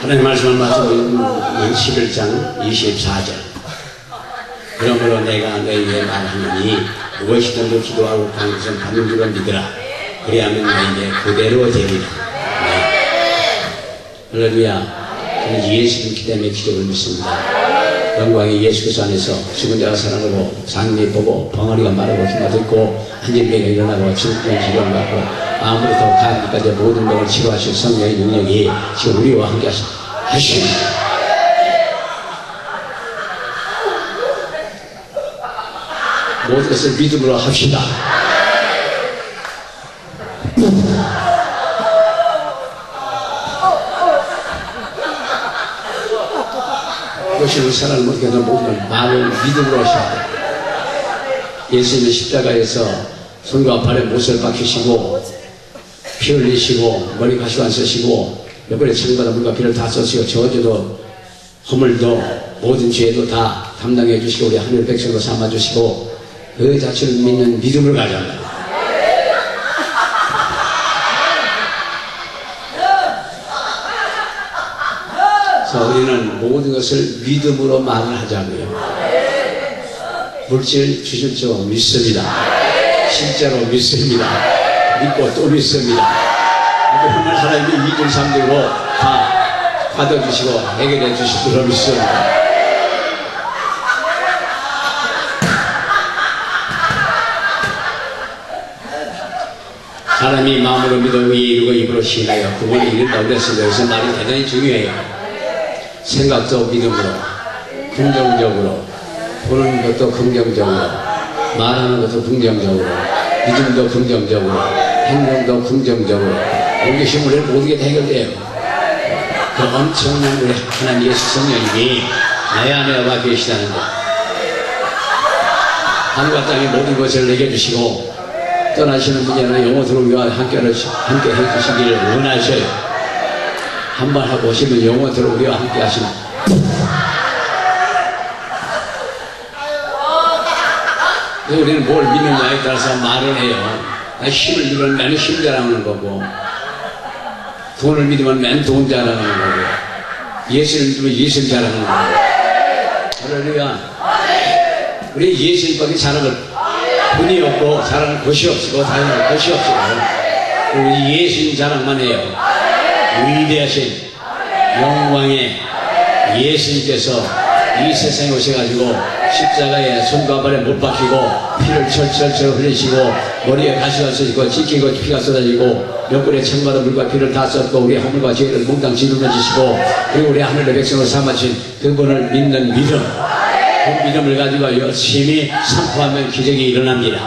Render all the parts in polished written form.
하나님 말씀을 말씀은 11장 24절. 그러므로 내가 너희에게 말하노니 무엇이든지 기도하고 구하는 것은 받는 줄로 믿으라. 그리하면 너희에게 그대로 되리라. 네. 할렐루야. 저는 예수 믿기 때문에 기적을 믿습니다. 영광의 예수 그리스도 안에서 죽은 자가 살아나고 장례 보고 벙어리가 마르고 흉가 듣고 한진병이 일어나고 죽은 치료를 받고 아무리 더 가까이 모든 병을 치료하실 성령의 능력이 지금 우리와 함께 하십니다. 모든 것을 믿음으로 합시다. 그것을 사랑을 못하게 하는 모든 걸 마음을 믿음으로 하셔야 돼요. 예수님은 십자가에서 손과 발에 못을 박히시고 피 흘리시고 머리 가시관 쓰시고 옆구리에 창바다 물과 피를 다 써시고 저주도 허물도 모든 죄도 다 담당해 주시고 우리 하늘 백성으로 삼아주시고 그 자체를 믿는 믿음을 가져야 합니다. 그래서 우리는 모든 것을 믿음으로 말을 하자고요. 물질 주실 줄 믿습니다. 실제로 믿습니다. 믿고 또 믿습니다. 그러면 하나님이 2중 3중으로 다 받아주시고 해결해 주실 줄로 믿습니다. 사람이 마음으로 믿어 위에 이루고 입으로 신하여 그분이 이른다고 그랬습니다. 그래서 말이 대단히 중요해요. 생각도 믿음으로, 긍정적으로, 보는 것도 긍정적으로, 말하는 것도 긍정적으로, 믿음도 긍정적으로, 행동도 긍정적으로, 우리 힘을 모든 게 다 해결돼요. 그 엄청난 우리 하나님 예수 성령님이 나의 안에 와 계시다는 것. 하늘과 땅의 모든 것을 내게 주시고 떠나시는 분이 아니라 영원토록 우리와 함께 해주시기를 원하셔요. 한번 하고 오시면 영원토록 우리와 함께 하시는. 우리는 뭘 믿느냐에 따라서 말을 해요. 힘을 믿으면 나는 힘 자랑하는 거고, 돈을 믿으면 나는 돈 자랑하는 거고, 예수를 믿으면 예수를 자랑하는 거고. 할렐루야. 우리 예수님밖에 자랑을 분이 없고 자랑할 것이 없고 다양할 것이 없고 우리 예수님 자랑만 해요. 위대하신 영광의 예수님께서 이 세상에 오셔가지고 십자가에 손과 발에 못 박히고 피를 철철철 흘리시고 머리에 가시가 쏟아지고 찢기고 피가 쏟아지고 옆구리에 창마다 물과 피를 다 썼고 우리 허물과 죄를 몽땅 짊어져 주시고 그리고 우리 하늘의 백성으로 삼아주신 그분을 믿는 믿음, 그 믿음을 가지고 열심히 선포하면 기적이 일어납니다.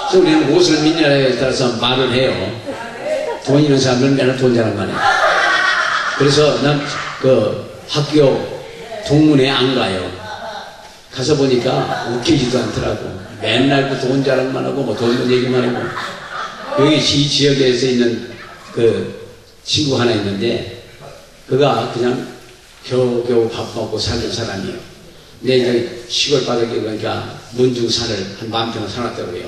그래서 우리는 무엇을 믿느냐에 따라서 말을 해요. 돈 있는 사람들은 맨날 돈 자랑만 해요. 그래서 난 그 학교 동문회 안 가요. 가서 보니까 웃기지도 않더라고. 맨날 그 돈 자랑만 하고 뭐 돈 얘기만 하고. 여기 이 지역에서 있는 그 친구 하나 있는데 그가 그냥 겨우겨우 밥 먹고 사는 사람이에요. 근데 이제 시골 바닥에 그러니까 문중산을 한 10,000평을 사놨다고 그래요.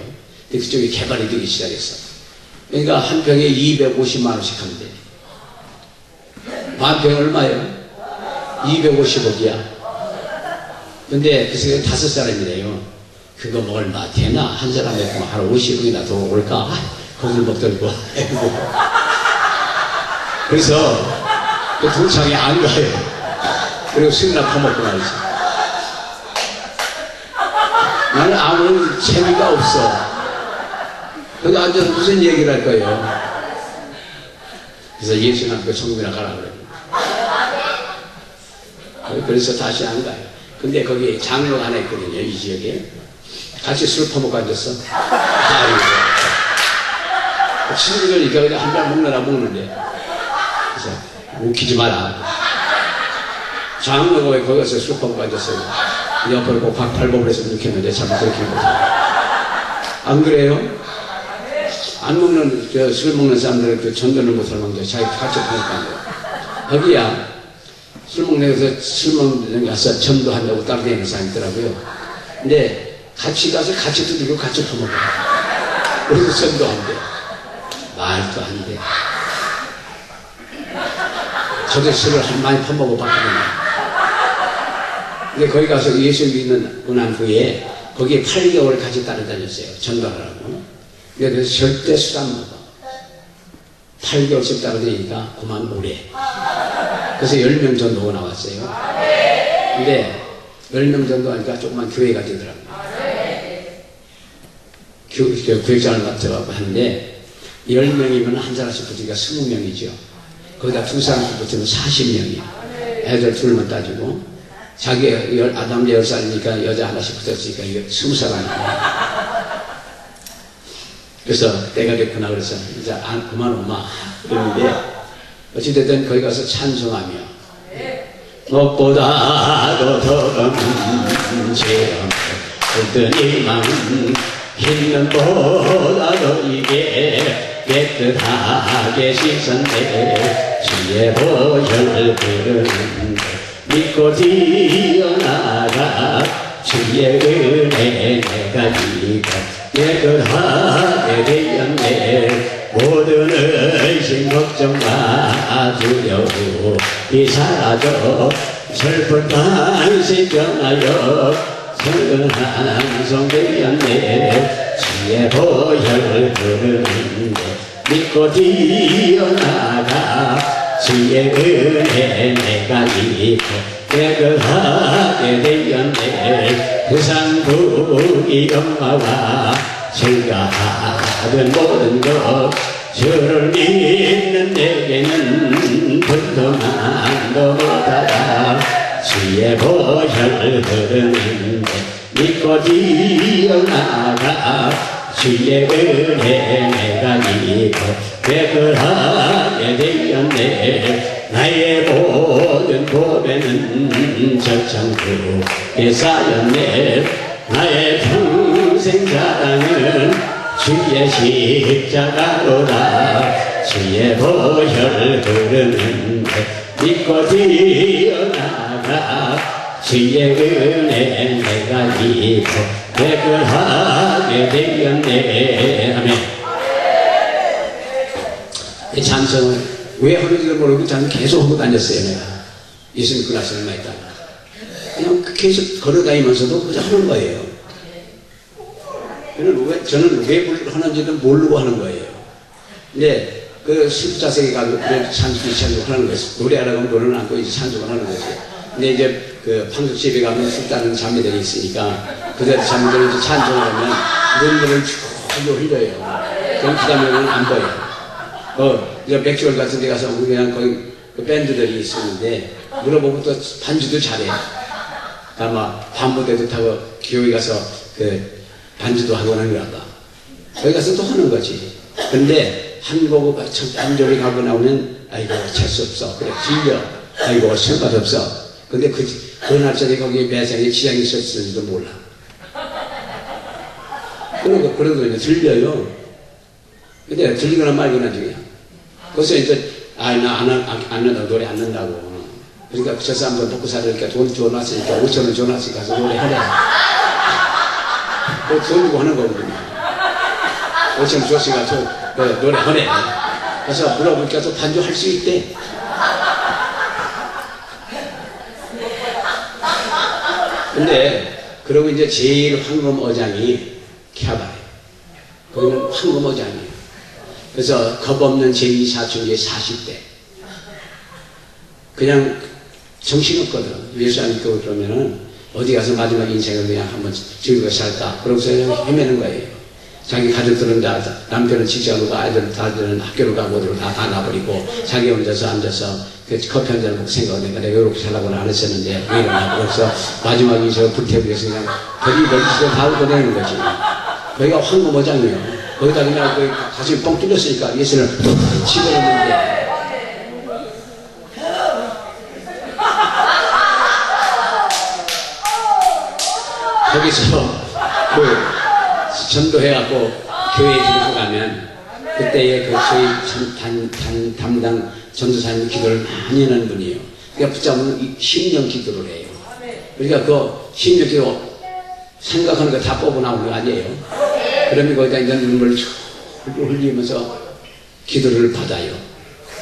근데 그쪽이 개발이 되기 시작했어. 그러니까 한 평에 250만 원씩 한대. 10,000평 얼마예요? 250억이야. 근데 그 중에 5사람이래요. 그거 뭐 얼마 되나? 한 사람에 한 50억이나 더 올까? 거기를 먹더라고. 그래서 그 동창이 안 가요. 그리고 술이나 퍼먹고 말이지. 나는 아무런 재미가 없어. 거기 앉아서 무슨 얘기를 할 거예요. 그래서 예수님 앞에 천국이나 가라 그래요. 그래서 다시 안 가요. 근데 거기 장로가 하나 있거든요, 이 지역에. 같이 술 퍼먹고 앉았어. 아이고. 친구들이니까 그냥 한 잔 먹느라 먹는데. 그래서 웃기지 마라. 장로가 왜 거기서 술 퍼먹고 앉았어요? 옆으로 꼭 팔복을 해서 이렇게 했는데 참 그렇게 못해요. 안 그래요? 안 먹는, 술 먹는 사람들은 그 전도를 못할 망정 자기 같이 퍼먹고 거기야. 술 먹는 데서 술 먹는 데 가서 전도한다고 따라다니는 사람이 있더라고요. 근데 같이 가서 같이 두들고 같이 퍼먹어. 그래서 전도한대. 말도 안 돼. 저도 술을 많이 퍼먹어 봤거든요. 근데 거기 가서 예수 믿는 난 후에 거기에 8개월 같이 따라다녔어요. 전도를 하고. 그래서 절대 술 안 먹어. 8개월씩 따라다니니까 그만 오래. 그래서 10명 전도가 나왔어요. 근데 10명 전도하니까 조그만 교회가 되더라고요. 교육장을 맡아가고 하는데 10명이면 한 사람씩 붙으니까 20명이죠. 거기다 두 사람씩 붙으면 40명이에요. 애들 둘만 따지고 자기 남자 10살이니까 여자 하나씩 붙었으니까 20사람이에요. 그래서 때가 됐구나 그래서 이제 그만 오마 그랬는데 어찌됐든 거기 가서 찬송하며 무엇보다도 더 체험 어떤 일만 힘든 보다도 이게 깨끗하게 씻었네 주의 보혈을 부르는데 믿고 뛰어나가 주의 은혜 내가 이고 깨끗하게 되었네 모든 의심 걱정 마 두려움이 사라져 슬픈 당시 변하여 성근한 성되었네 주의 보혈을 부르는데 믿고 뛰어나가 주의 은혜 내가 입고 깨끗하게 되었네 부상부이 영화와 즐거하던 모든 것 주를 믿는 내게는 불평한도 못하다 주의 보혈을 흐르는데 믿고 뛰어나가 주의 은혜 내가 입고 깨끗하게 되었네 나의 모든 고배는 저천국에 쌓였네 나의 평생 자랑은 주의 십자가로다 주의 보혈을 흐르는데 믿고 뛰어나가 주의 은혜 내가 입고 깨끗하게 되었네 아멘. 이 찬송을 왜 하는지도 모르고 저는 계속 하고 다녔어요. 내가 예수 믿고 나서 얼마 있다가 그냥 계속 걸어다니면서도 그저 하는 거예요. 저는 왜 하는지도 모르고 하는 거예요. 근데 그 술자석에 가서 찬송을 하는 거예요. 노래하라고 하면 노래는 않고 이제 찬송을 하는 거죠. 근데 이제 그 방송집에 가면 술 따르는 자매들이 있으니까 그들 자매들이 이제 찬송을 하면 눈물을 쭉 흘려요. 그럼 그 다음에는 안 보여요. 이제 맥주홀 같은 데 가서 그냥 거기 그 밴드들이 있었는데 물어보고 또 반주도 잘해. 아마 밤부대도 타고 교회 가서 그 반주도 하고 하는 거야. 거기 가서 또 하는 거지. 근데 한 곡 반주를 가고 나오면 아이고 재수 없어. 그래 질려. 아이고 생각 없어. 근데 그 날짜에 거기에 매장에 지장이 있었을지도 몰라. 그러고 들려요. 근데 들리거나 말거나 중이야. 그래서 이제 나 안 한다고 노래 안 한다고. 그러니까 저 사람들 먹고 살으니까 돈 줘놨으니까 5,000원 줘놨으니까 가서 노래하래. 돈 주고 하는 거거든요. 5,000원 줬으니까 노래하래. 그래서 물어보니까 또 반주할 수 있대. 근데 그러고 이제 제일 황금 어장이 캬바레. 거기는 황금 어장이에요. 그래서 겁없는 제2사춘기 40대. 그냥 정신없거든. 예수 안 믿고 그러면은 어디 가서 마지막 인생을 그냥 한번 즐겁게 살까. 그러고서 그냥 헤매는 거예요. 자기 가족들은 다, 남편은 직장으로 가, 아이들은 학교로 가고, 어디로 다 놔버리고, 자기 혼자서 앉아서 그 커피 한 잔을 먹고 생각하니까 내가 이렇게 살라고는 안 했었는데, 왜 이러나. 그래서 마지막 인생을 불태우면서 그냥 거기 멀리서 다 보내는 거지. 거기가 황금어장이에요. 거기다 그냥 그 가슴이 뻥 뚫렸으니까 예수를 집어넣는데. 거기서 전도해갖고 교회에 들고 가면 그때의 그 저희 담당 전도사님 기도를 많이 하는 분이에요. 그러니까 붙잡으면 10년 기도를 해요. 그러니까 그 10년 기도 생각하는 거 다 뽑아 나오는 거 아니에요. 그러면 거기다 이제 눈물을 흘리면서 기도를 받아요.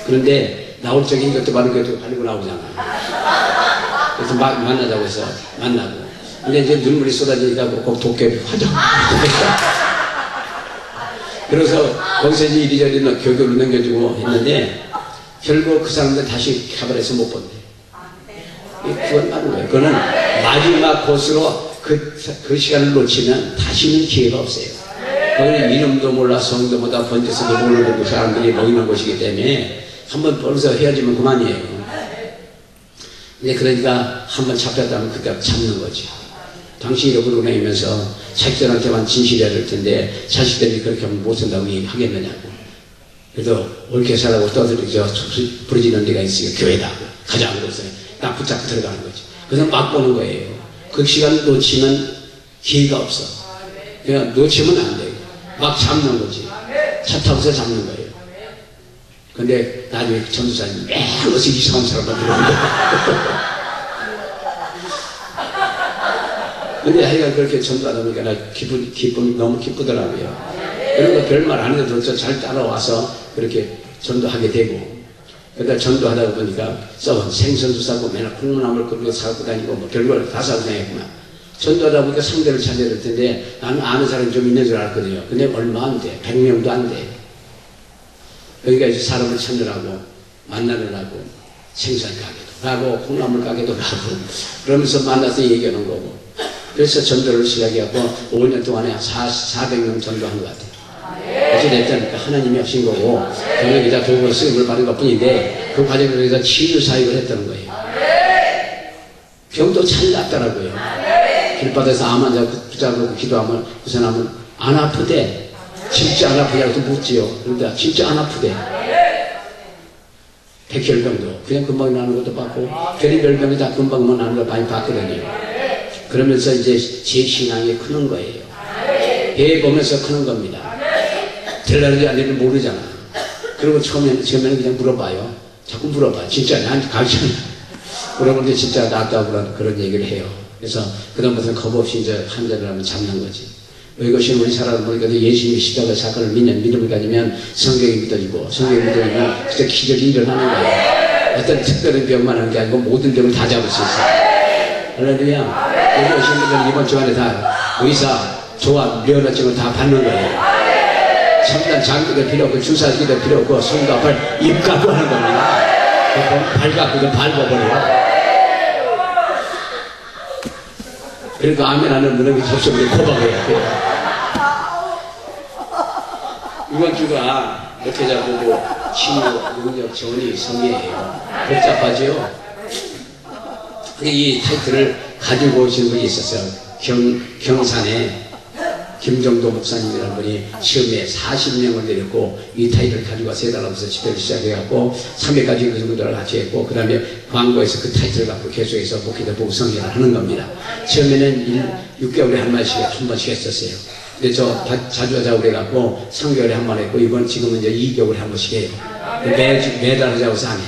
그런데 나올 적에 이것도 바른 것도 가지고 나오잖아. 그래서 만나자고 해서 만나고. 근데 이제 눈물이 쏟아지니까 꼭 도깨비 화장. 그래서 거기서 이제 이리저리 교육을 넘겨주고 했는데 결국 그 사람들 다시 카바레에서 못 본대. 그건 맞는 거예요. 그거는 마지막 코스로 그 시간을 놓치면 다시는 기회가 없어요. 거기는 이름도 몰라 성도 몰라 번지서도 모르는 사람들이 모이는 곳이기 때문에 한번 벌써 헤어지면 그만이에요. 근데 그러니까 한번 잡혔다면 그때 참는 거지. 당시 이러고 다니면서 자식들한테만 진실해야 될 텐데 자식들이 그렇게 하면 못 산다고 하겠느냐고. 그래도 옳게 살라고 떠들이죠. 부러지는 데가 있으니까 교회다. 가자. 그래서 딱 붙잡고 들어가는 거지. 그래서 막 보는 거예요. 그 시간을 놓치면 기회가 없어. 그냥 놓치면 안 돼요. 막 잡는 거지. 차 타고서 잡는 거예요. 근데 나중에 전도사님 매일 어서 이상한 사람만 들어오는데. 근데 하여간 그렇게 전도하다 보니까 나 너무 기쁘더라고요. 그리고 별말 안 해도 잘 따라와서 그렇게 전도하게 되고. 그러다 전도하다 보니까 생선도 사고 맨날 콩나물 그리고 사고 다니고 뭐 별걸 다 사고 다녔구나. 전도하다 보니까 상대를 찾아야 될 텐데 나는 아는 사람이 좀 있는 줄 알았거든요. 근데 얼마 안 돼. 100명도 안 돼. 그러니까 이제 사람을 찾느라고 만나느라고 생선 가게도 가고 콩나물 가게도 가고 그러면서 만나서 얘기하는 거고. 그래서 전도를 시작해갖고 5년 동안에 400명 전도한 것 같아요. 어찌됐든 하나님이 하신 거고 저는 기다 교육을 쓰임을 받은 것 뿐인데 그 과정을 위해서 치유 사역을 했다는 거예요. 병도 잘 낫더라고요. 길바닥에서 암 환자 붙잡고 기도하면 그 사람은 안 아프대. 진짜 안 아프냐고 묻지요. 그런데 진짜 안 아프대. 백혈병도 그냥 금방 나는 것도 봤고 별의별병이 다 금방만 나는 걸 많이 봤거든요. 그러면서 이제 제 신앙이 크는 거예요. 배 보면서 크는 겁니다. 될라는지 안 되는지 모르잖아. 그리고 처음에는 그냥 물어봐요. 자꾸 물어봐. 진짜 나한테 가르쳐요. 물어보는데 진짜 낫다고 그런 얘기를 해요. 그래서 그다음부터는 겁 없이 이제 환자를 하면 잡는 거지. 이것이 우리 사람을 보니까 예수님의 십자가 사건을 믿는 믿음을 가지면 성경이 믿어지고 성경이 믿어지면 그때 기적이 일어나는 거예요. 어떤 특별한 병만 하는 게 아니고 모든 병을 다 잡을 수 있어요. 할렐루야. 여기 오신 분들은 이번 주간에 다 의사, 조합, 면허증을 다 받는 거예요. 첨단 장비도 필요 없고 주사기도 필요 없고 손과 발, 입 갖고 하는 겁니다. 발 갖고도 밟아버려요. 그러니까 아멘 하는 분은 접속으로 고박해야 돼요. 이번 주가 이렇게 잡고 치유, 능력, 전이, 성의예요. 복잡하죠? 근데 이 타이틀을 가지고 오신 분이 있었어요. 경산에 김정도 목사님이라는 분이 처음에 40명을 데렸고 이 타이틀을 가지고 와서 해달라면서 집회를 시작해갖고 300가지 그 정도를 같이 했고 그 다음에 광고에서 그 타이틀을 갖고 계속해서 목회자 보고 성회를 하는 겁니다. 처음에는 6개월에 한 번씩 했었어요. 근데 저 자주 하자고 그래갖고 3개월에 한 번 했고 지금은 이제 2개월에 한 번씩 해요. 매달 하자고 해서 안 해.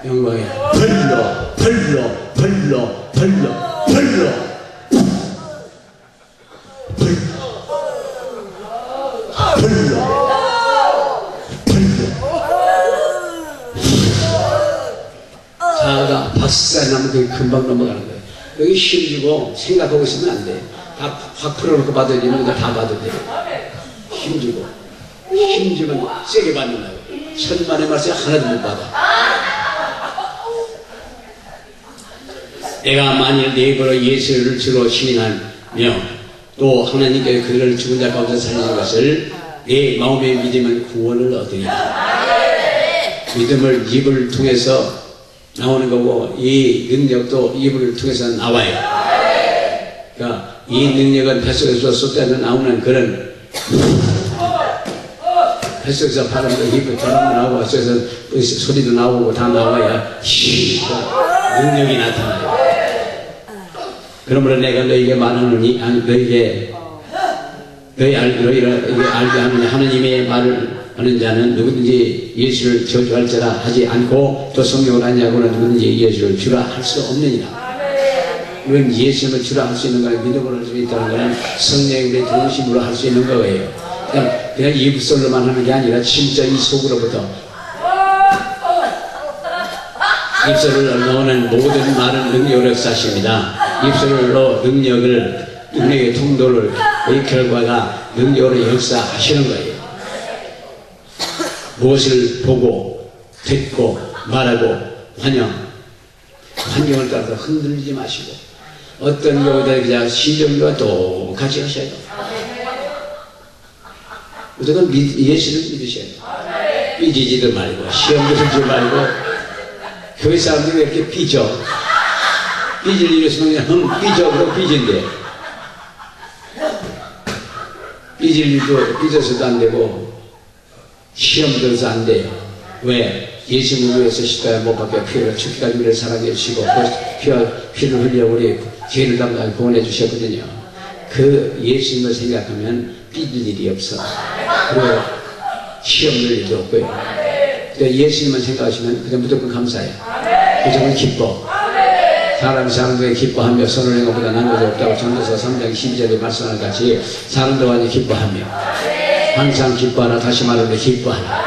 영광에 자가 박살 나면 그게 금방 넘어가는 거예요. 여기 힘주고 생각하고 있으면 안 돼. 다 확 풀어놓고 받아들이면 그냥 다 받아들여. 힘주고 힘주면 세게 받는다고. 천만의 말씀 하나도 못 받아. 내가 만일 내 입으로 예수를 주로 시인하며 또 하나님께 그를 죽은 자 가운데 살리는 것을 내 마음에 믿으면 구원을 얻으리라. 믿음을 입을 통해서 나오는 거고 이 능력도 입을 통해서 나와요. 그러니까 이 능력은 뱃속에서 쏟아져 나오는 그런 뱃속에서 바람도 입에 바람도 나오고 뱃속에서 소리도 나오고 다 나와야 능력이 나타나요. 그러므로 내가 너희에게 말하노니 너희에게 알게 하느니 하느님의 말을 하는 자는 누구든지 예수를 저주할지라 하지 않고 또 성령을 아니하고는 누구든지 예수를 주라 할 수 없느니라. 우리는 예수님을 주라 할 수 있는 거는 믿음으로 할 수 있다는 것은 성령의 우리의 도우심으로 할 수 있는 거예요. 그냥 입술로만 하는 게 아니라 진짜 이 속으로부터 입술을 넣는 모든 말은 능력을 역사하십니다. 입술로 능력의 통도를 이 결과가 능력으로 역사하시는 거예요. 무엇을 보고 듣고 말하고 환경을 따라서 흔들리지 마시고 어떤 경우든 그냥 시정과 똑같이 하셔야 돼요. 무조건 예수를 믿으셔야 돼요. 삐지지도 말고 시험 들지 말고. 교회 사람들이 왜 이렇게 삐져? 삐질 일이 있으면 그냥 삐져 그러고 삐진대. 삐질 일도 삐져서도 안 되고 시험 들어서 안 돼요. 왜? 예수님을 위해서 십자가에 못 박혀 피를 죽기까지 우리를 사랑해 주시고 피를 흘려 우리 죄를 담당하게 구원해 주셨거든요. 그 예수님을 생각하면 삐질 일이 없어. 그리고 시험 들 일도 없고요. 예수님을 생각하시면 그냥 무조건 감사해요. 무조건 기뻐. 사람들이 기뻐하며 선을 행한 것보다 난 것이 없다고 전도서 3장 12절에 말씀하는 같이 사람도 많이 기뻐하며 항상 기뻐하라. 다시 말하면 기뻐하라.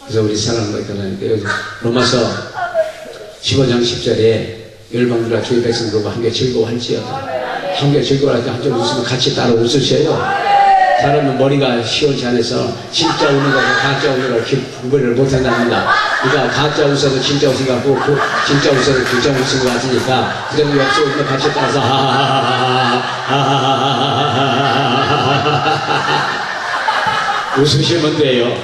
그래서 우리 사랑하는 거 있잖아요. 로마서 15장 10절에 열방들아 주의 백성들과 함께 즐거워할지어다. 함께 즐거워할 때 한쪽 웃으면 같이 따라 웃으셔요. 사람은 머리가 시원치 않아서 진짜 우는 거고 가짜 우는 걸 구별을 못한답니다. 그러니까 가짜 웃어도 진짜 웃은 것 같고 진짜 웃어도 진짜 웃은 것 같으니까 그래도 옆서 웃으면 같이 따라서 웃으시면 돼요.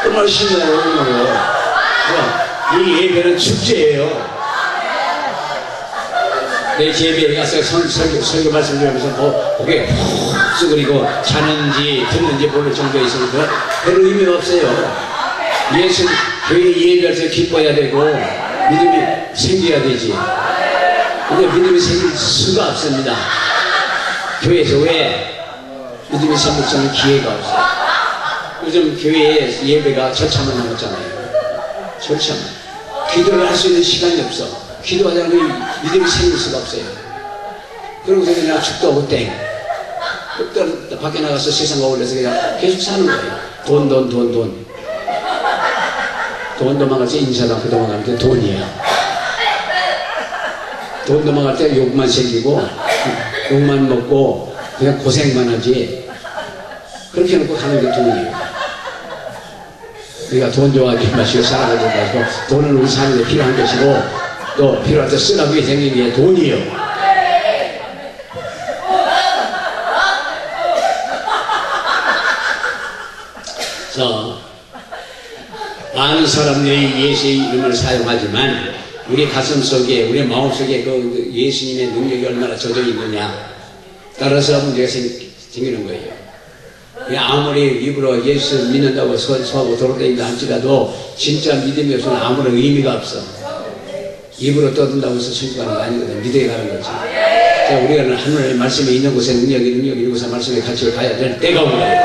정말 신나요. 이 예배는 축제예요. 내 예배에 가서 설교 말씀 드리면서 고개 푹 쑥그리고 자는지 듣는지 모를 정도에 있으니까 별 의미 없어요. 교회 예배할 때 기뻐야 되고 믿음이 생겨야 되지. 근데 믿음이 생길 수가 없습니다. 교회에서 왜 믿음이 생길 수 있는 기회가 없어요. 요즘 교회에 예배가 절차만 남았잖아요. 절차만. 기도를 할 수 있는 시간이 없어. 기도하지 않으면 믿음이 생길 수가 없어요. 그러고서 그냥 축도 하고 땡. 또 밖에 나가서 세상 어울려서 그냥 계속 사는 거예요. 돈. 돈 도망갈 때 인사도 않고 도망갈 때 돈이야. 돈 도망갈 때 욕만 생기고 욕만 먹고 그냥 고생만 하지. 그렇게 해놓고 가는 게 돈이에요. 우리가 돈 좋아하지 마시고 살아가지 마시고 돈은 우리 사는데 필요한 것이고 또 필요할 때 쓰라고 생긴 게 돈이에요. 그래서 많은 사람들이 예수의 이름을 사용하지만 우리 가슴 속에 우리 마음 속에 그 예수님의 능력이 얼마나 젖어 있느냐 따라서 문제가 생기는 거예요. 아무리 입으로 예수 믿는다고 서하고 돌아다닌다 할지라도 진짜 믿음이 없으면 아무런 의미가 없어. 입으로 떠든다고 해서 승부하는 거 아니거든. 믿어야 가는 거지. 자, 우리가 하늘의 말씀에 있는 곳에 능력이 있는 곳에 말씀에 같이 가야 될 때가 온 거예요.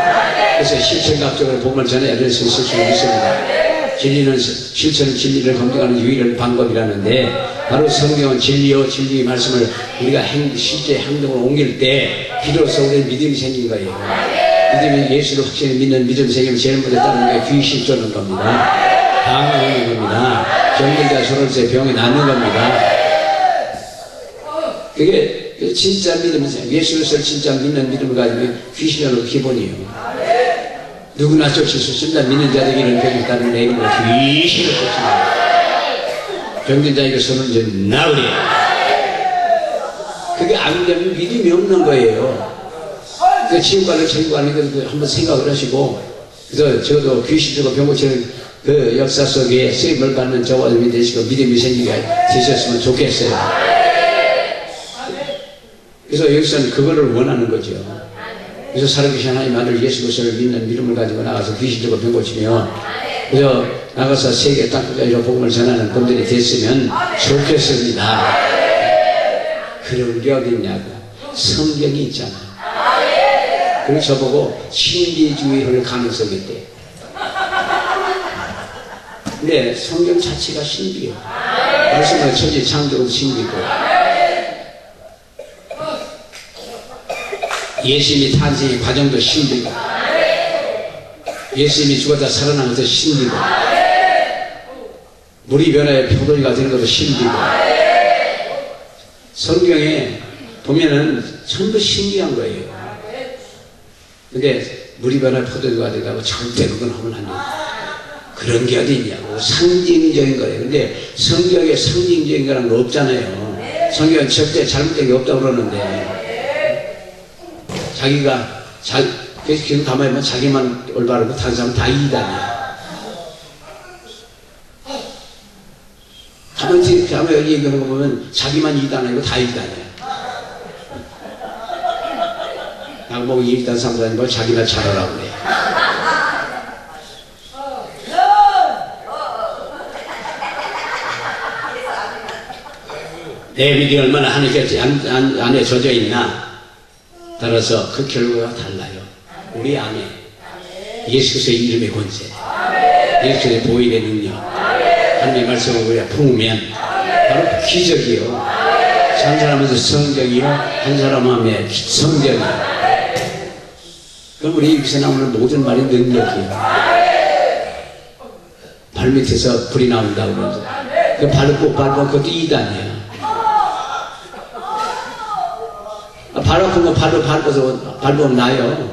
그래서 실천각적으로 복음을 전해야 될 수 있을 줄 믿습니다. 실천은 진리를 검증하는 유일한 방법이라는데 바로 성경은 진리요 진리의 말씀을 우리가 실제 행동으로 옮길 때 비로소 우리의 믿음이 생긴 거예요. 믿음이 예수를 확실히 믿는 믿음 생기면 제일 먼저 따르는 게 귀신 쫓는 겁니다. 방황하는 겁니다. 병들자 소설세 병이 낫는 겁니다. 그게 진짜 믿음을 예수를 진짜 믿는 믿음을 가지면 귀신이 오는 기본이에요. 누구나 쫓을 수 있습니다. 믿는 자들에게는 병이 따르는 내 이름으로 귀신을 쫓습니다. 병든 자에게 손을 이제 나으리. 그게 안 되면 믿음이 없는 거예요. 그 지옥가를 천국가는 걸 한번 생각을 하시고, 그래서 저도 귀신으로 병 고치는 그 역사 속에 쓰임을 받는 저와 여러분이 되시고 믿음이 생기게 되셨으면 좋겠어요. 그래서 여기서는 그거를 원하는 거죠. 그래서 살아계신 하나님 아들 예수 그리스도를 믿는 믿음을 가지고 나가서 귀신으로 병 고치면 그래서 나가서 세계 땅끝까지 복음을 전하는 분들이 됐으면 좋겠습니다. 그런 게 어딨냐고. 성경이 있잖아. 그리고 저보고 신비주의를 가능성이 있대. 근데 성경 자체가 신비예요. 말씀은 천지 창조도 신비고, 예수님이 탄생의 과정도 신비고, 예수님이 죽었다 살아난 것도 신비고, 물이 변화해 포도주가 되는 것도 신비고, 성경에 보면은 전부 신비한 거예요. 근데 물이 변화해 포도주가 되다고 절대 그건 하면 안 돼요. 그런 게 어디 있냐고. 상징적인 거예요. 근데 성경에 상징적인 거란 거 없잖아요. 성경은 절대 잘못된 게 없다고 그러는데, 자기가 계속 가만히 보면 자기만 올바르고 다른 사람은 다 이단이야. 가만히 여기 얘기하는 거 보면 자기만 이단 아니고 다 이단이야. 나고 보고 2단 3단이 뭐 자기나 잘하라고 그래. 내 믿음이 얼마나 하나님께 안에 젖어 있나 따라서 그 결과가 달라요. 우리 안에 예수 그리스도의 이름의 권세, 예수 그리스도의 보혈의 능력, 하나님의 말씀을 우리가 품으면 바로 기적이요. 한 사람은 성경이요, 한 사람은 성경이요. 그럼 우리 입에서 나오는 모든 말이 능력이에요. 발밑에서 불이 나온다고 그러죠. 그 발을 꼭 밟으면 그것도 이단이에요. 발 아픈 거 발로 밟으면 나요.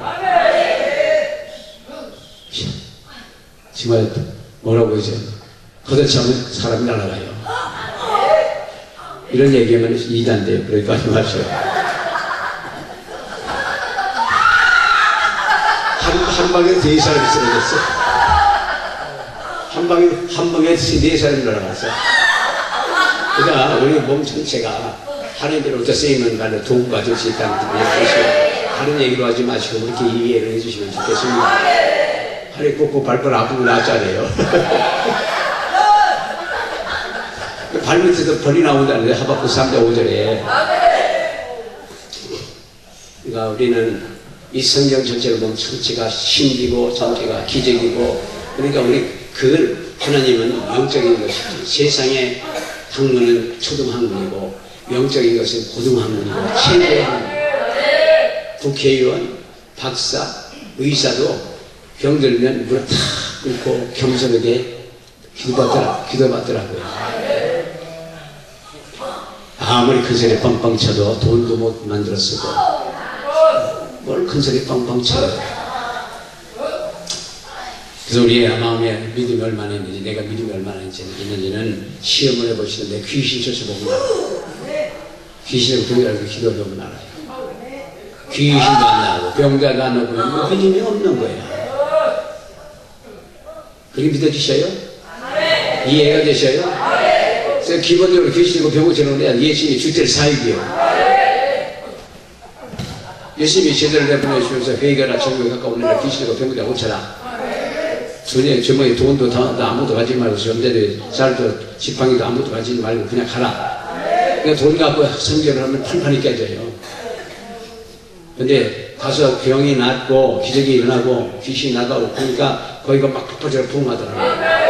정말 뭐라고 하죠? 걷어차면 사람이 날아가요. 이런 얘기하면 이단돼요. 그러니까 하지 마세요. 한 방에 4사람이 쓰러졌어. 한 방에 4사람이 날아갔어. 그러니까 우리 몸 전체가 하나님께로부터 쓰이는 말로 도움을 받을 수 있다는 뜻이에요. 다른 얘기로 하지 마시고 그렇게 이해를 해주시면 좋겠습니다. 하나님 꼭꼭 발발 아프고 나잖아요. 발밑에서 벌이 나온다는데 하박국 3장 5절에. 그러니까 우리는 이 성경 전체를 보면 전체가 신비고 전체가 기적이고, 그러니까 우리 그 하나님은 영적인 것이지, 세상의 학문은 초등학문이고 영적인 것은 고등학문이고 최고의 학문. 국회의원, 박사, 의사도 병들면 무릎 탁 꿇고 겸손하게 기도받더라고요. 아무리 큰 소리 뻥뻥 쳐도 돈도 못 만들었어도 뭘 큰 소리 뻥뻥 쳐요. 그래서 우리의 마음에 믿음이 얼마나 있는지, 내가 믿음이 얼마나 있는지는 시험을 해보시는데 귀신 쫓아보면 알아요. 귀신을 구별하고 기도해보면 알아요. 귀신도 안 나오고 병자도 안 나오고 믿음이 없는 거예요. 그게 믿어지셔요? 이해가 되셔요? 그래서 기본적으로 귀신이고 병고처럼 해야 예수님이 주될 사역이요. 예수님이 제대로 내보내주면서 회개하라 정욕에 가까운 일이라 귀신이고 병고자 고쳐라. 주머니에 돈도 아무것도 가지지 말고, 염대도 쌀도 지팡이도 아무것도 가지지 말고 그냥 가라. 그러니까 돈 갖고 성전을 하면 판판이 깨져요. 근데 가서 병이 낫고 기적이 일어나고 귀신이 나가고 그러니까 거기가 막 폭발적으로 부흥하더라고요.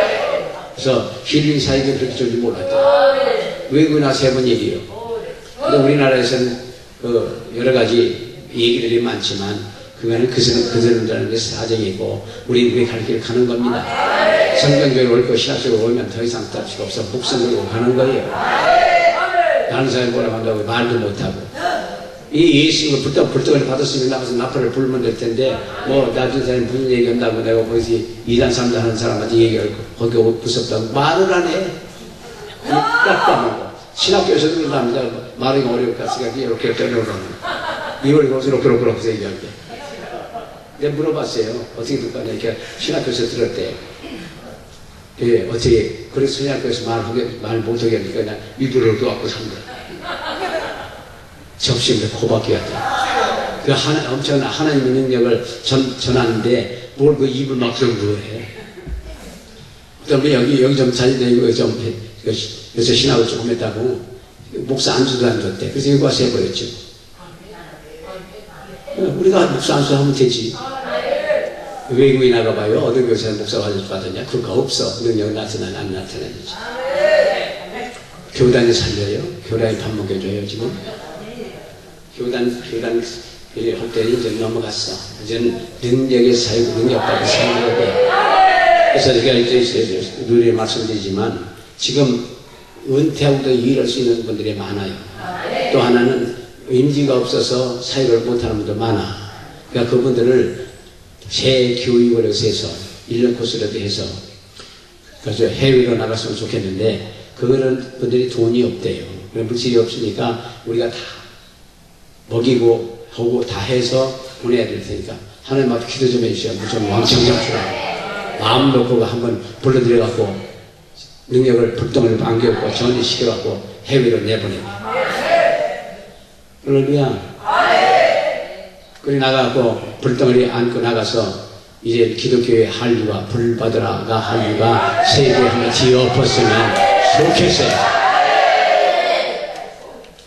그래서 힐링 사역이 그렇게 좋은지 몰랐죠. 외국에 나서 해본 얘기예요. 근데 우리나라에서는 여러 가지 얘기들이 많지만 그거는 그들은 게 사정이고 우리는 그게 갈 길을 가는 겁니다. 성경교회 올 거 신학교로 오면 더 이상 딸 수가 없어. 목숨 걸고 가는 거예요. 다른 사람이 뭐라고 한다고 말도 못하고. 이 예수님을 불떡을 받았으면 나가서 나팔을 불면 될 텐데, 뭐 나중 사람이 무슨 얘기 한다고 내가 거기서 2단 3단 하는 사람한테 얘기하고 거기 무섭다고 말을 안 해. 딱딱하고. 신학교에서도 그런답니다. 말이 어려울 것 같으니까 이렇게 떠내려오는 이걸 이렇게 얘기할게. 내가 물어봤어요. 어떻게 될 거냐. 이렇게 신학교에서 들었대. 예, 어떻게, 그래서 신학교에서 말 못하게 하니까 그냥 이불을 놓고 산다. 접시에 코박기 같다. 그 엄청난 하나님의 능력을 전하는데 뭘 그 입을 막 들고 해. 그다음에 여기 좀 자기들 요새 신학을 조금 했다고 목사 안수도 안 줬대. 그래서 여기 와서 해버렸죠. 우리가 목사 안수하면 되지. 외국에 나가봐요. 어떤 교회에서 목사가 받았냐? 그거 없어. 능력이 나타나냐 안 나타나는지. 교단에 살려요. 교단에 밥 먹여줘요 지금. 교단 할 때는 이제 넘어갔어. 이제는 능력의 사역, 능력받고 살려야 돼. 그래서 제가 이제 누리에 말씀드리지만 지금 은퇴하고도 일할 수 있는 분들이 많아요. 또 하나는 임지가 없어서 사역을 못하는 분도 많아. 그러니까 그분들을 재교육을 해서 1년 코스라도 해서 그래서 해외로 나갔으면 좋겠는데 그런 분들이 돈이 없대요. 그런 물질이 없으니까 우리가 다 먹이고 하고 다 해서 보내야 될 테니까 하나님 앞에 기도 좀 해주셔야 좀 왕창 잡수라. 마음 놓고 한번 불러들여갖고 능력을 불덩이를 안겨갖고 전이시켜갖고 해외로 내보내요. 할렐루야. 그래 나가고 불덩어리 안고 나가서 이제 기독교의 한류가 불받으라가 한류가 세계에 한번 뒤엎었으면 좋겠어요.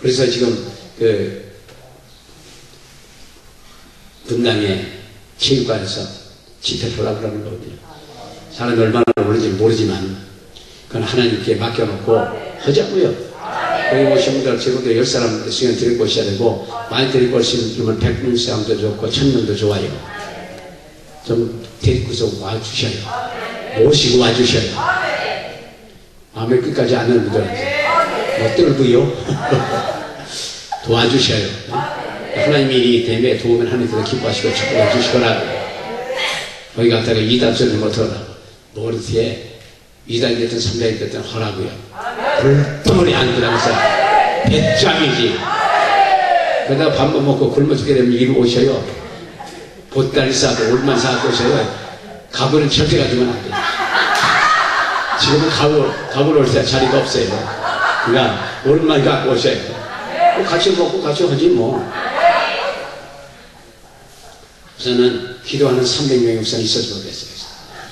그래서 지금 그 분당의 체육관에서 집회를 하려고 그러는 거거든요. 사람이 얼마나 오는지 모르지만 그건 하나님께 맡겨놓고 하자고요. 거기 오신 분들 적어도 10사람 수련 드리고 오셔야 되고 많이 드리고 오시면 100명 사람도 좋고 1000명도 좋아요. 좀 데리고서 와주셔요. 모시고 와주셔요. 마음의 끝까지 안 하는 분들한테 뭐 떨고요. 도와주셔요. 하나님의 일이기 때문에 도우면 하나님께서 기뻐하시고 축복해 주시거라고. 거기 갔다가 이단 소리를 못하라고. 머리에 이단이 됐든 3단이 됐든 하라고요. 불덩어리 안 들어가서 배짱이지. 그러다가 밥만 먹고 굶어 죽게 되면 이리 오셔요. 보따리 싸고 옷만 사고 오셔요. 가구는 절대 가지면 안 돼요. 지금은 가구를 올 때 자리가 없어요. 그러니까 옷만 갖고 오셔요. 같이 먹고 같이 하지 뭐. 우선은 기도하는 300명의 우선 있었으면 좋겠어요.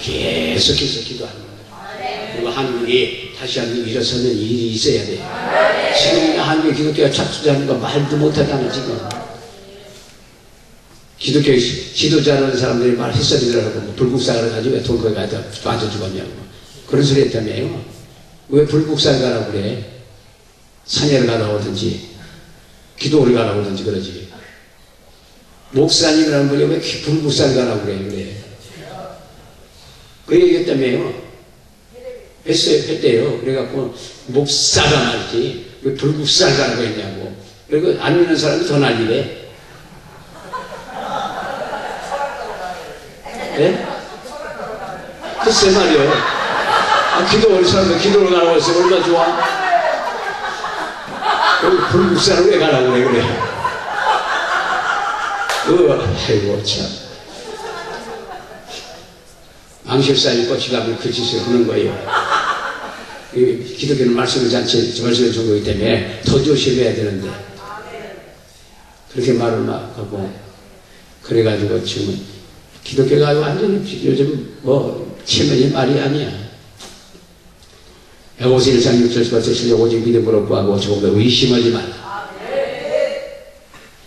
계속해서 기도하는 거예요. 그리고 한국이 다시 한번 일어서는 일이 있어야 돼요. 지금 한국의 기독교가 착수자는 거 말도 못하잖아 지금. 기독교 지도자라는 사람들이 말 햇살이더라고 뭐 불국사를 가지고 왜 돌고에 가다 빠져 죽었냐고 그런 소리 했다며요. 왜 불국사를 가라고 그래? 산예를 가라고 하든지 기도를 가라고 하든지 그러지. 목사님이라는 분이 왜 불국사를 가라고 그래? 그 얘기했다며요. 했대요. 그래갖고 목사가 말이지 왜 불국사를 가라고 했냐고. 그리고 안 믿는 사람이 더 난리래. 네? 글쎄 말이요. 기도 올 사람들 기도를 가라고 해서 얼마나 좋아? 여기 불국사를 왜 가라고 그래? 아이고 참. 망실사에 꽃이 가면 그 짓을 하는 거예요. 기독교는 말씀을 잔치 말씀을 준 거기 때문에 더 조심해야 되는데 그렇게 말을 막 하고 그래가지고 지금 기독교가 완전히 요즘 뭐 치면이 말이 아니야. 에고서 1장 6절에서 실력 오직 믿음으로 구하고 조금 더 의심하지 말라.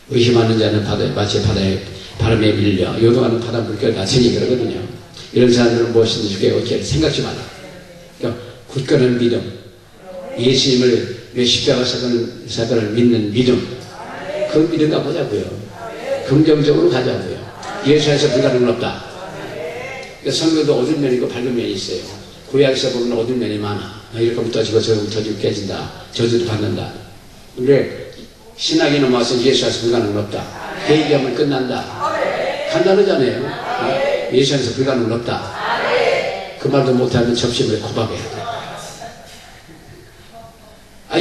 의심하는 자는 마치 바다에 바람에 밀려 요동하는 바다 물결 같으니 그러거든요. 이런 사람들은 무엇이든지 주께 어찌하리 생각지 마라. 그러니까 굳건한 믿음, 예수님을 십자가 사건을 믿는 믿음, 그 믿음 가보자고요. 긍정적으로 가자고요. 예수 안에서 불가능은 없다. 그러니까 성경도 어두운 면이 있고 밝은 면이 있어요. 구약에서 보면 어두운 면이 많아. 이렇게 하면 떠지고 저렇게 터지고 깨진다. 저주도 받는다. 근데 신학이 넘어와서 예수 안에서 불가능은 없다. 회개하면 끝난다. 간단하잖아요. 예수 안에서 불가능은 없다. 그 말도 못하면 접시물에 코박해야 돼.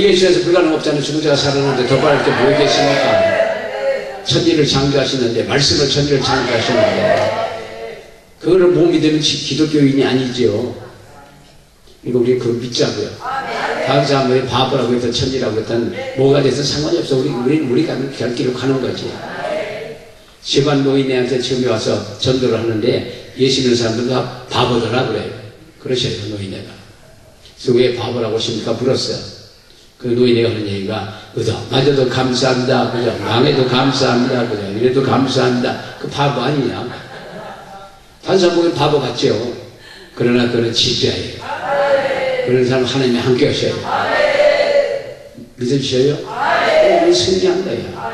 예수 안에서 불가능 없잖아요. 죽은 자가 살았는데 더 바랄 게 뭐겠습니까? 천지를 창조하시는데 말씀을 천지를 창조하시는데 그거를 못 믿으면 기독교인이 아니죠. 이거 우리 그거 믿자고요. 다른 사람들이 바보라고 했던 천지라고 했던 뭐가 돼서 상관이 없어. 우리 가는 결길로 가는 거지. 집안 노인네한테 처음에 와서 전도를 하는데 예수 믿는 사람들 다 바보더라 그래요. 그러셔요 노인네. 그래서 왜 바보라고 하십니까? 물었어요. 그 노인이 하는 얘기가, 그죠? 맞아도 감사합니다. 그죠? 망해도 감사합니다. 그죠? 이래도 감사합니다. 그 바보 아니냐? 다른 사람 보기엔 바보 같죠? 그러나 그는 진짜예요. 그런 사람 하나님이 함께 하셔요. 믿어주셔요? 우리 승리한 거예요.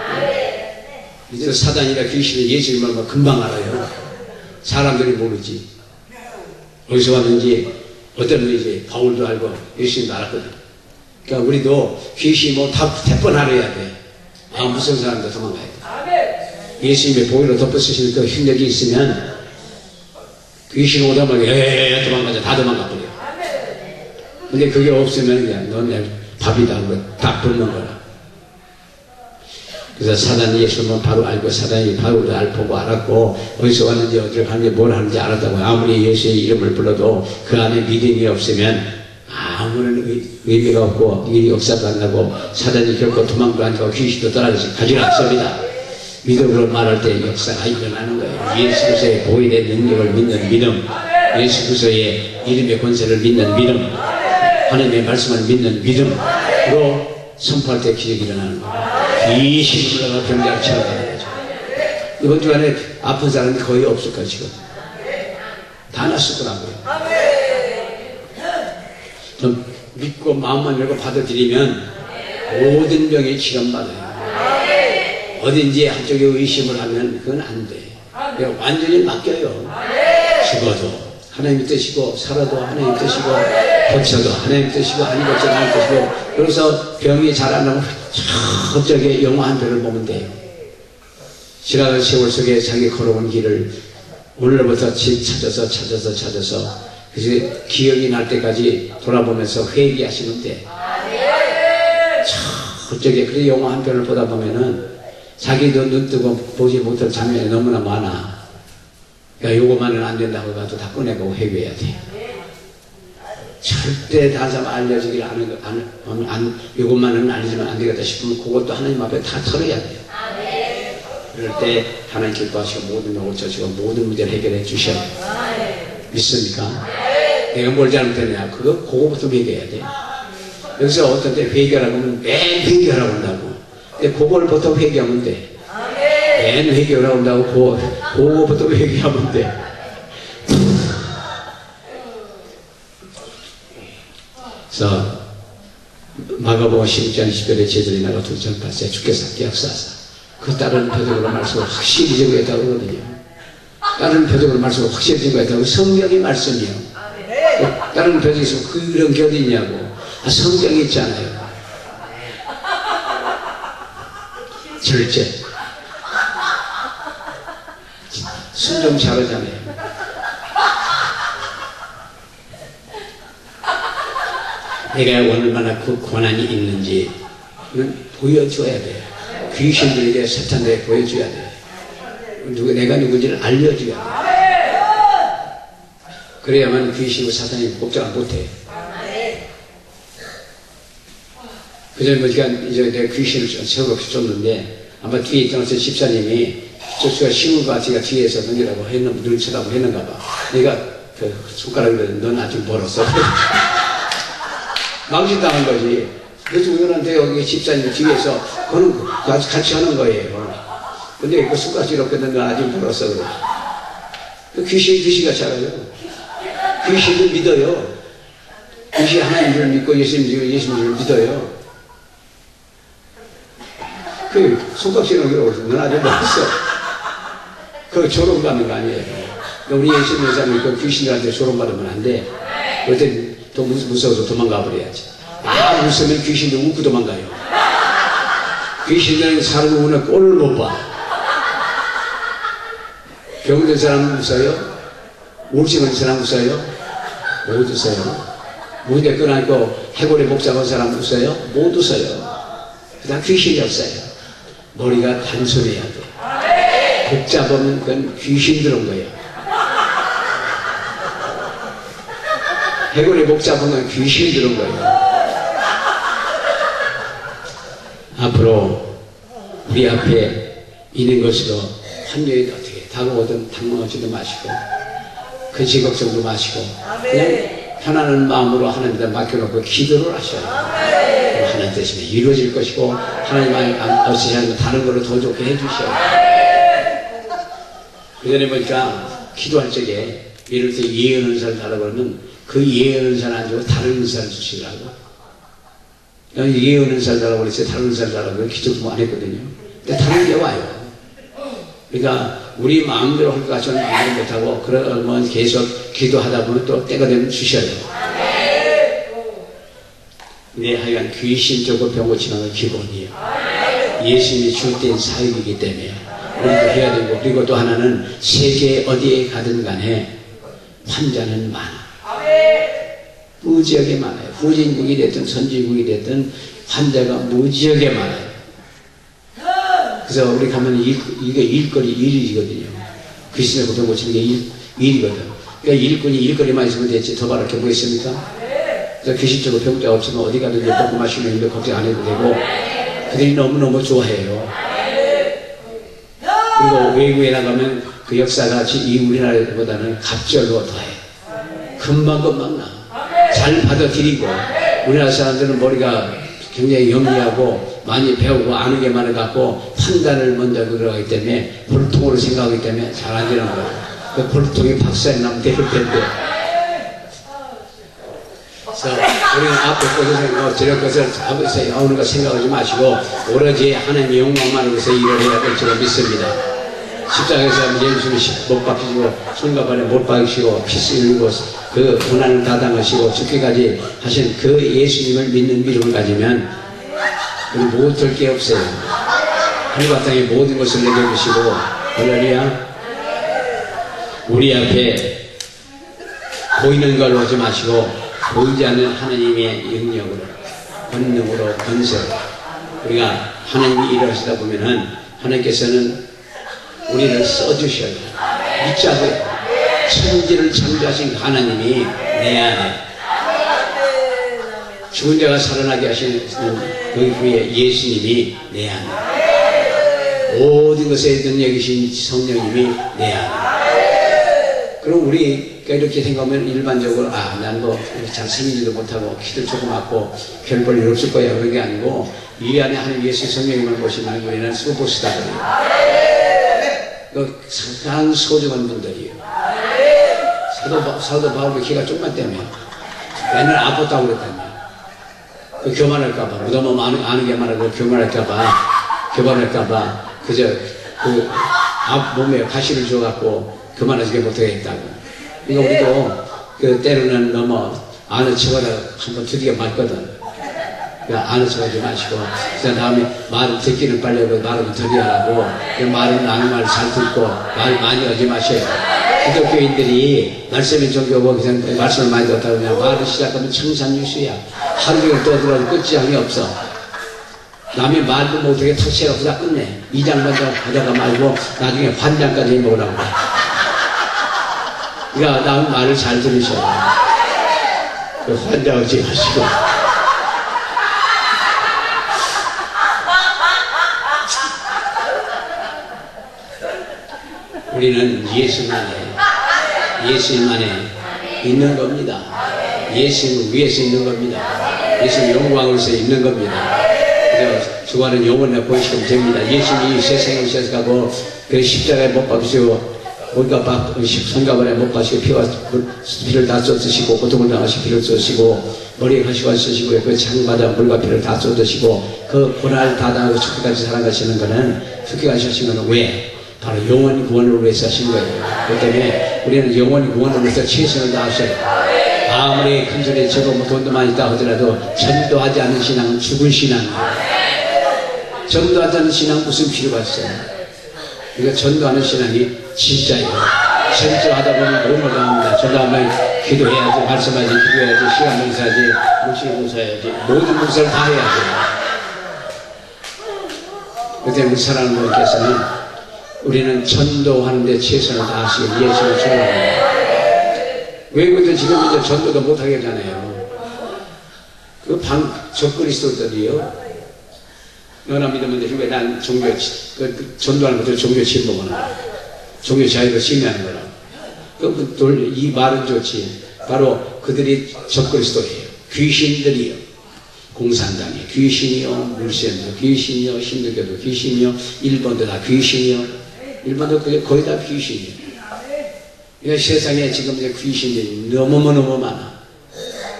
이제 사단이나 귀신이 예수님을 뭐 금방 알아요. 사람들이 모르지. 어디서 왔는지, 어떤 분이지, 바울도 알고 예수님도 알았거든. 그러니까 우리도 귀신이 뭐 다 대번 알아야 돼. 아, 무슨 사람도 도망가야 돼. 예수님의 보혈로 덮어쓰시는 그 힘력이 있으면 귀신 오다 말고 도망가자. 다 도망가 버려. 근데 그게 없으면 그냥 넌 내 밥이다 하고 딱 붙는 거라. 그래서 사단이 예수님은 바로 알고 사단이 바울도 보고 알았고 어디서 왔는지 어디를 가는지 뭘 하는지 알았다고요. 아무리 예수의 이름을 불러도 그 안에 믿음이 없으면 아무런 의미가 없고 일이 역사도 안 나고 사단이 결코 도망도 안 가고 귀신도 떠나가지 가지를 않습니다. 믿음으로 말할 때 역사가 일어나는 거예요. 예수 그리스도의 보혈의 능력을 믿는 믿음, 예수 그리스도의 이름의 권세를 믿는 믿음, 하나님의 말씀을 믿는 믿음으로 선포할 때 기적이 일어나는 거예요. 귀신이 올라가 병자를 치러가는 거죠. 이번 주간에 아픈 사람이 거의 없을 거예요. 지금 다 났을 거라고요. 좀 믿고 마음만 열고 받아들이면 모든 병이 치료받아요. 어딘지 한쪽에 의심을 하면 그건 안 돼. 완전히 맡겨요. 죽어도 하나님 뜻이고 살아도 하나님 뜻이고 고쳐도 하나님 뜻이고 하나님 고쳐도 하나님 뜻이고 그래서 병이 잘 안 나면 저쪽에 영화한 별을 보면 돼요. 지나간 세월 속에 자기 걸어온 길을 오늘부터 찾아서 그래서 기억이 날 때까지 돌아보면서 회개하시면 돼. 저쪽에 그래 영화 한 편을 보다 보면은 자기도 눈 뜨고 보지 못할 장면이 너무나 많아. 그러니까 요거만은 안 된다고 가도 다 꺼내고 회개해야 돼. 절대 다른 사람 알려지길 요것만은 알리지만 안 되겠다 싶으면 그것도 하나님 앞에 다 털어야 돼요. 그럴 때 하나님 기뻐하시고 모든 걸 고쳐주시고 모든 문제를 해결해 주셔요. 믿습니까? 내가 뭘 잘못했냐? 그거부터 회개해야 돼. 여기서 어떤 때 회개하라고 하면 맨 회개하라고 한다고. 근데 그걸 보통 회개하면 돼. 맨 회개하라고 한다고 그거부터 회개하면 돼. 그래서 마가복음 16장 20절에 제들이 나가 두전 발세 주께서 함께 역사하사 그 다른 표적으로 말씀을 확실히 증거했다고 그러거든요. 다른 표적으로 말씀을 확실히 증거했다고 성경이 말씀이요. 다른 표적이 있으면 그런 게 어디 있냐고. 성경이 있잖아요. 절제 순종 잘하잖아요. 내가 얼마나 그 권한이 있는지 보여줘야 돼요. 귀신들에게 사탄에게 보여줘야 돼요. 내가 누군지를 알려줘야 돼요. 그래야만 귀신과 사탄이 복종을 못해요. 그전에 뭐지가 이제 내가 귀신을 세우고 줬는데 아마 뒤에 있던 집사님이 저수가 쉬운가 제가 뒤에서 넘기라고 했는 눈 쳐다보고 했는가 봐. 내가 그 손가락으로 넌 아직 멀었어. 망신당한 거지. 그래서 우연한데 여기 집사님 뒤에서 그는 같이 하는 거예요. 근데 그 손가락 이렇게 넌 아직 멀었어. 그래. 그 귀신이 귀신같이 알아요. 귀신을 믿어요. 귀신 하나님을 믿고 예수님을 믿어요. 그 손깍지는 그러고 넌 아직 멀었어. 그거 조롱받는 거 아니에요. 우리 예수님 여사님이 그 귀신들한테 조롱받으면 안 돼. 그때 또 무서워서 도망가 버려야지. 웃으면 귀신도 웃고 도망가요. 귀신들은 사람 우는 꼴을 못 봐. 병든 사람 웃어요? 울증한 사람 웃어요? 못 웃어요. 무대 끊어있고 해골에 복잡한 사람 웃어요? 못 웃어요. 그다음 귀신이 없어요. 머리가 단순해야 돼. 복잡하면 그건 귀신 들은 거예요. 해골에 복잡한 건 귀신이 들은 거예요. 앞으로 우리 앞에 있는 것으로 환경이 어떻게 다가오든 당황하지도 마시고 근심 걱정도 마시고 그냥 편안한 마음으로 하나님께 맡겨놓고 기도를 하셔야 돼요. 하나님 대신에 이루어질 것이고 하나님 없으시 않으면 다른 걸로 더 좋게 해주셔야 돼요. 그전에 보니까 기도할 적에 예를 들어 예언 은사를 달라고 하면 그 예언 은사를 안 주고 다른 은사를 주시더라고. 예언 은사를 달라고 그랬어요. 다른 은사를 달라고 그래서 기도도 안 했거든요. 근데 다른 게 와요. 그러니까 우리 마음대로 할 것 같지는 마음대로 못하고 그러면 계속 기도하다 보면 또 때가 되면 주셔야 돼요. 근데 하여간 귀신 쫓고 병 고치는 건 기본이에요. 예수님이 줄 땐 사역이기 때문에 우리도 해야 되고, 그리고 또 하나는 세계 어디에 가든 간에 환자는 많아. 무지하게 많아요. 후진국이 됐든 선진국이 됐든 환자가 무지하게 많아요. 그래서 우리 가면 이게 일이거든요. 귀신을 고병 고치는 게 일이거든. 그러니까 일꾼이 일거리만 있으면 됐지 더 바랄 게 뭐 있습니까? 그래서 귀신 쪽으로 병자 없으면 어디 가든지 먹고 마시는 일도 걱정 안 해도 되고, 그들이 너무너무 좋아해요. 그리고 외국에 나가면 그 역사가 이 우리나라보다는 갑절로 더해. 금방금방 나. 잘 받아들이고, 우리나라 사람들은 머리가 굉장히 영리하고 많이 배우고 아는 게 많아갖고 판단을 먼저 들어가기 때문에 볼통으로 생각하기 때문에 잘 안 되는 거예요. 그 볼통이 박사에 나면 될 텐데. 그래서 우리는 앞에 것을 생각하고 저런 것을 앞에서 나오는 거 생각하지 마시고 오로지 하나님의 영광만을 위해서 일을 해야 될 줄 믿습니다. 십자가에서 예수님이 못 박히시고 손과 발에 못 박히시고 피 흘리고 그 고난을 다 당하시고 죽기까지 하신 그 예수님을 믿는 믿음을 가지면 우리 못할 게 없어요. 하늘과 땅의 모든 것을 내려주시고, 할렐루야. 우리 앞에 보이는 걸 보지 마시고 보이지 않는 하나님의 영역으로, 권능으로, 권세로 우리가 하나님이 일하시다 보면은 하나님께서는 우리를 써주셔야 돼요. 믿자고요. 천지를 창조하신 하나님이 내 안에, 죽은 자가 살아나게 하시는 그 후에 예수님이 내 안에, 모든 것에 능력이신 성령님이 내 안에. 그럼 우리가 이렇게 생각하면 일반적으로 난 뭐 잘생기지도 못하고 키도 조그맣고 별 볼 일 없을 거야 그런 게 아니고, 이 안에 하나님 예수 성령님을 보시면 우리는 슈퍼스타가 돼요. 가장 소중한 분들이에요. 사도 바울도 키가 조금만 때문에 맨날 아팠다고 그랬다며. 교만할까봐, 너무 아는 게 많아도 교만할까봐 그저 앞 몸에 가시를 줘갖고 교만하지게 못하겠다고. 그러니까 우리도 때로는 너무 아는 척하다 한번 두디게 맞거든. 그러니까 아는 척하지 마시고, 그 다음에 말을 듣기는 빨리 하고 말은 덜 하라고, 말은 아는 말 잘 듣고 말 많이 하지 마셔요. 기독교인들이 말씀의 종교고 그냥 말씀을 많이 듣다 보면 말을 시작하면 청산유수야. 하루 종일 떠들어도 끝장이 없어. 남의 말도 못하게 터치해갖고 다 끝내. 2장 먼저 하다가 말고 나중에 환장까지 해먹으라고. 그러니까 남 말을 잘 들으셔요. 환장하지 마시고. 우리는 예수님 안에 있는 겁니다. 예수님 위에서 있는 겁니다. 예수님 영광으로서 있는 겁니다. 그래서 주관은 영원히 보이시면 됩니다. 예수님이 이 세상에 오셔서 그 십자가에 못 박히시고 손가발에 못 박히시고 피를 다 쏟으시고 고통을 당하시고 피를 쏟으시고 머리에 가시가 쓰시고 그 장마다 물과 피를 다 쏟으시고 그 고난을 다 당하고 죽기까지 살아가시는 거는, 죽기까지 하신 거는 왜? 바로 영원 구원을 위해서 하신 거예요. 그렇기 때문에 우리는 영원 구원을 위해서 최선을 다하셔요. 아무리 큰 소리에 저거 뭐 돈도 많이 있다 하더라도 전도하지 않는 신앙은 죽은 신앙이에요. 전도하지 않는 신앙은 무슨 필요가 있어요? 그러니까 전도하는 신앙이 진짜예요. 전도하다 보면 몸을 당합니다. 전도하면 기도해야지, 말씀하지, 기도해야지, 시간 봉사하지, 물질 봉사해야지, 모든 봉사를 다 해야지. 그때 우리 사랑하는 분께서는 우리는 전도하는데 최선을 다하시고 예수를 전도합니다. 외국인들 지금 이제 전도도 못하게 하잖아요. 적그리스도들이요. 너나 믿으면 되지 왜 난 전도하는 것들 종교 침범하나, 종교 자유를 침해하는 거라. 이 말은 좋지. 바로 그들이 적그리스도예요. 귀신들이요. 공산당이 귀신이요, 물시엠도 귀신이요, 힌두교도 귀신이요, 일본도 다 귀신이요. 일본도 거의 다 귀신이요. 그러니까 세상에 지금 이제 귀신들이 너무 많아.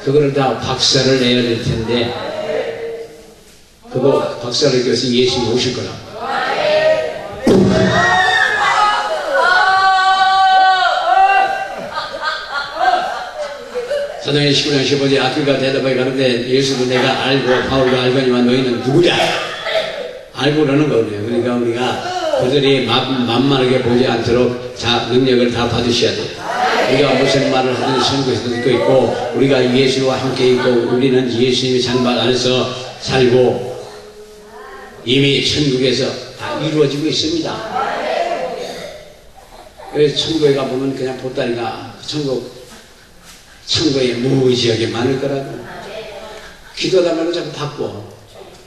그거를 다 박살을 내야 될 텐데, 그거 박살을 내서 예수님 오실 거라고. 사도행전 19장 15절에 아크가 대답하여 가는데 예수도 내가 알고 바울도 알거니와 너희는 누구냐? 알고 그러는 거네요. 그러니까 우리가 그들이 만만하게 보지 않도록 능력을 다 받으셔야 돼요. 우리가 무슨 말을 하든지 선교에서도 듣고 있고, 우리가 예수와 함께 있고, 우리는 예수님의 장막 안에서 살고 이미 천국에서 다 이루어지고 있습니다. 그래서 천국에 가보면 그냥 보따리가 천국에 무지하게 많을 거라고. 기도하다 말고 자꾸 바꿔.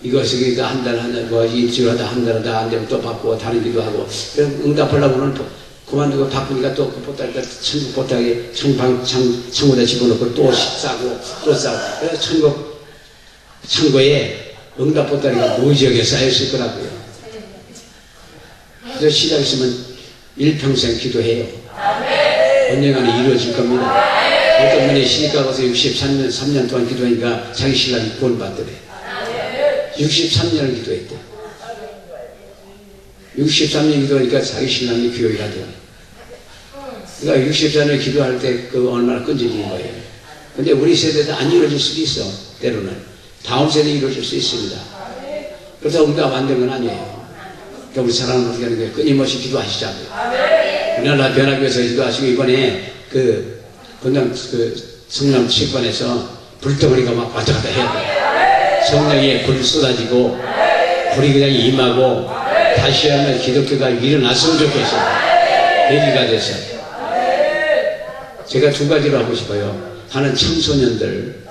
이것을 한 달, 뭐 일주일 하다 한 달 하다 안 되면 또 바꾸고 다른 기도하고. 응답하려고 하면 그만두고 바꾸니까 또 그 보따리가 천국 보따리 천국에다 집어넣고 또 싸고 또 싸고. 그래서 천국에 응답 보따리가 무지하게 쌓였을 거라고요. 그래서 시작했으면 일평생 기도해요. 언젠가는 이루어질 겁니다. 어떤 분이 시집가 가서 63년 동안 기도하니까 자기 신랑이 구원받더래. 63년을 기도했대. 63년 기도하니까 자기 신랑이 교회가 돼. 그러니까 64년 기도할 때 그 얼마나 끈질긴 거예요. 근데 우리 세대도 안 이루어질 수도 있어. 때로는 다음 세대에 이루어질 수 있습니다. 그렇다고 우리가 만든 건 아니에요. 그러니까 우리 사람은 어떻게 하는 거예요? 끊임없이 기도하시자고요. 우리나라 변화교에서 기도하시고, 이번에 본당 성남 체육관에서 불덩어리가 막 왔다 갔다 해야 돼. 성령에 불이 쏟아지고 불이 그냥 임하고 다시 한번 기독교가 일어났으면 좋겠어요. 계기가 돼서. 제가 두 가지로 하고 싶어요. 하나는 청소년들을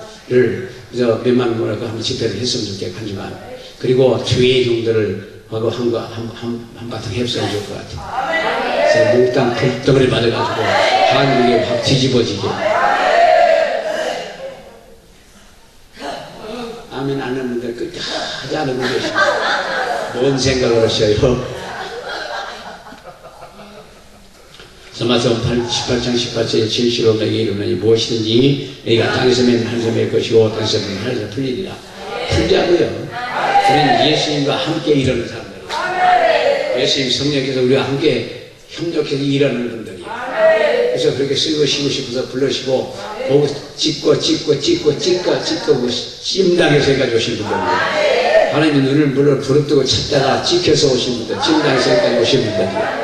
몇만 명하고 한번 집회를 했으면 좋겠지만, 그리고 주의 종들을 하고 한바탕 했으면 좋을 것 같아요. 그래서 몽땅 불덩어리 맞아가지고 한국에 확 뒤집어지게. 아멘 안 하는 분들 끝까지 안 하고 계시고 뭔 생각을 하셔요? 사마성 18장 18절에 진실로 내게 이르노니 무엇이든지 내가 땅에서 맺는 하늘에서 맺을 것이고 땅에서 맺는 하늘에서 풀리리라. 풀자고요. 우리는 예수님과 함께 일하는 사람들이에요. 예수님 성령께서 우리와 함께 협력해서 일하는 분들이에요. 그래서 그렇게 쓰고 싶어서 불러시고 보고 찍고 찜당에서 해가지고 오신 분들이에요. 하나님의 눈을 물어 부릅뜨고 찾다가 찍혀서 오신 분들, 찜당에서 해가지고 오신 분들이에요.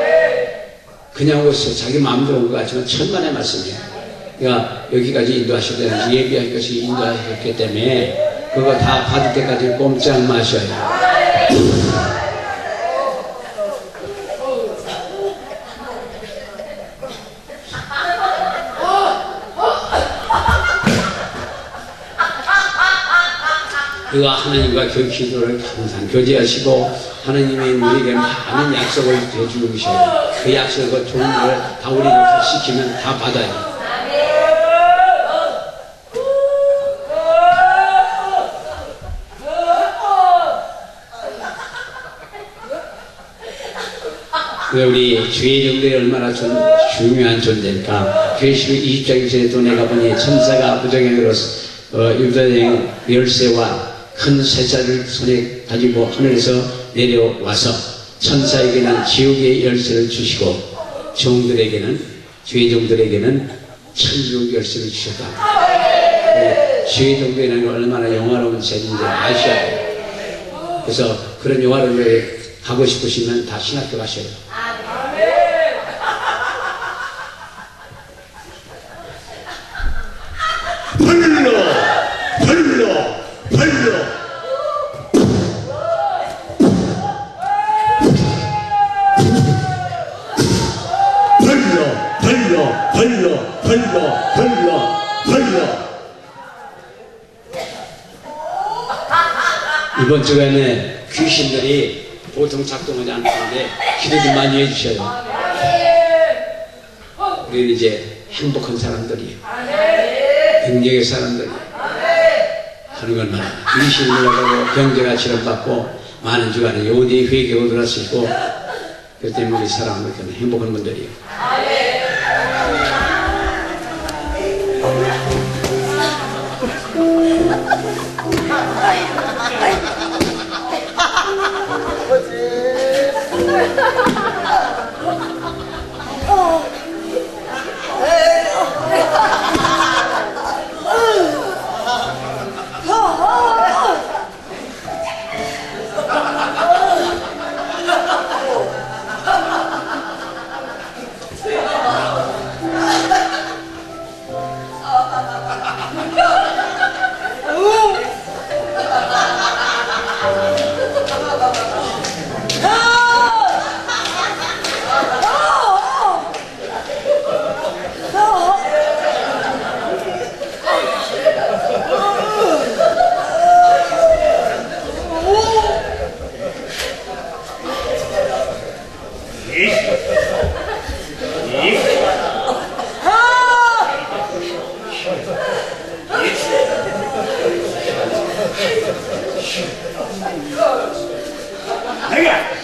그냥 오셔서 자기 마음대로 온 것 같지만 천만의 말씀이에요. 그러니까 여기까지 인도하실 때는 예비할 것이 인도하셨기 때문에 그거 다 받을 때까지 꼼짝 마셔요. 그가 하나님과 기도를 항상 교제하시고 하나님이 우리에게 많은 약속을 해주고 계셔요. 그 약속과 좋은 일을 다 우리를 시키면 다 받아요. 우리 주의 종들이 얼마나 중요한 존재일까. 계시록 20장에서도 내가 보니 천사가 부정행으로 유다의 열쇠와 큰 쇠자를 손에 가지고 하늘에서 내려와서 천사에게는 지옥의 열쇠를 주시고 종들에게는, 주의 종들에게는 천국 열쇠를 주셨다. 주의 종들에게는 얼마나 영화로운 죄인지 아셔야 돼요. 그래서 그런 영화로운 데 가고 싶으시면 다 신학교 가셔야 돼요. 이번 주간에 귀신들이 보통 작동하지 않는데 기도 좀 많이 해주셔요. 우리는 이제 행복한 사람들이에요. 행정의 사람들이 하는 것만 인신을 받고 경제가 치료받고 많은 주간에 요대의 회개가 들어갈 수 있고 그 때문에 우리 사람은 행복한 분들이에요. 내가